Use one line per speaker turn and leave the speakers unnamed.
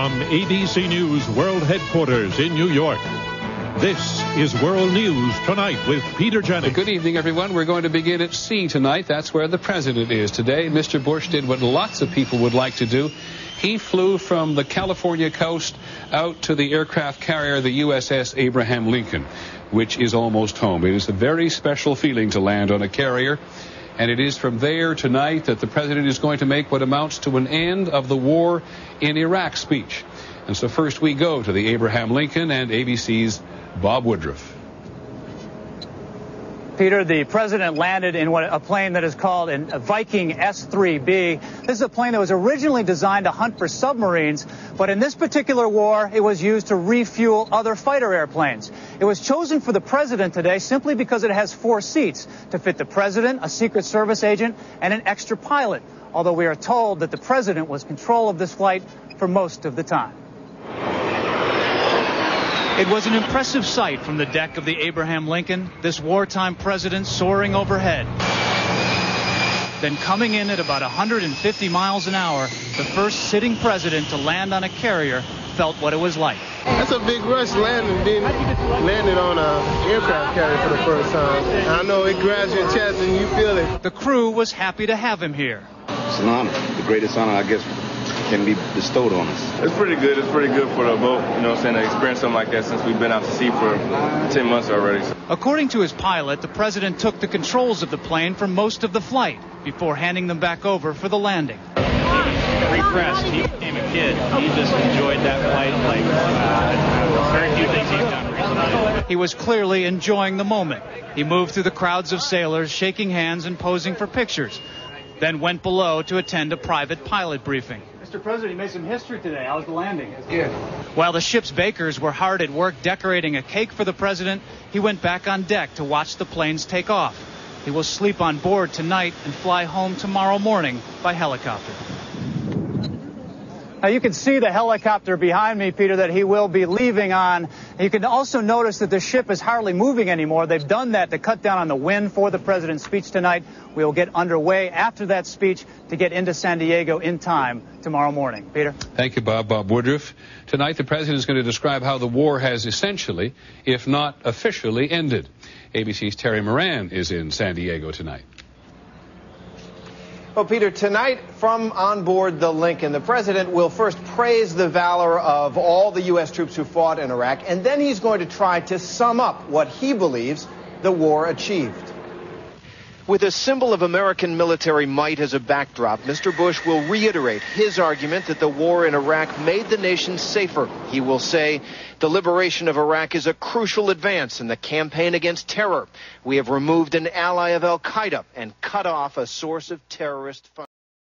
From ABC News World Headquarters in New York, this is World News Tonight with Peter Jennings.
Good evening, everyone. We're going to begin at sea tonight. That's where the president is today. Mr. Bush did what lots of people would like to do. He flew from the California coast out to the aircraft carrier, the USS Abraham Lincoln, which is almost home. It is a very special feeling to land on a carrier. And it is from there tonight that the president is going to make what amounts to an end of the war in Iraq speech. And so first we go to the Abraham Lincoln and ABC's Bob Woodruff.
Peter, the president landed in a plane that is called a Viking S-3B. This is a plane that was originally designed to hunt for submarines, but in this particular war, it was used to refuel other fighter airplanes. It was chosen for the president today simply because it has 4 seats to fit the president, a Secret Service agent, and an extra pilot, although we are told that the president was in control of this flight for most of the time. It was an impressive sight from the deck of the Abraham Lincoln, this wartime president soaring overhead. Then coming in at about 150 miles an hour, the first sitting president to land on a carrier felt what it was like.
That's a big rush landing on an aircraft carrier for the first time. I know it grabs your chest and you feel it.
The crew was happy to have him here.
It's an honor, the greatest honor, I guess, can be bestowed on us.
It's pretty good. It's pretty good for the boat, you know what I'm saying, to experience something like that since we've been out to sea for 10 months already.
According to his pilot, the president took the controls of the plane for most of the flight before handing them back over for the landing.
Refreshed. He became a kid. He just enjoyed that flight like very few things he's done recently.
He was clearly enjoying the moment. He moved through the crowds of sailors, shaking hands and posing for pictures, then went below to attend a private pilot briefing. Mr. President, you made some history today. How was the landing?
Yeah.
While the ship's bakers were hard at work decorating a cake for the president, he went back on deck to watch the planes take off. He will sleep on board tonight and fly home tomorrow morning by helicopter. Now you can see the helicopter behind me, Peter, that he will be leaving on. You can also notice that the ship is hardly moving anymore. They've done that to cut down on the wind for the president's speech tonight. We will get underway after that speech to get into San Diego in time tomorrow morning. Peter?
Thank you, Bob. Bob Woodruff. Tonight, the president is going to describe how the war has essentially, if not officially, ended. ABC's Terry Moran is in San Diego tonight.
Well, Peter, tonight from on board the Lincoln, the president will first praise the valor of all the U.S. troops who fought in Iraq, and then he's going to try to sum up what he believes the war achieved. With a symbol of American military might as a backdrop, Mr. Bush will reiterate his argument that the war in Iraq made the nation safer. He will say the liberation of Iraq is a crucial advance in the campaign against terror. We have removed an ally of al-Qaeda and cut off a source of terrorist funding.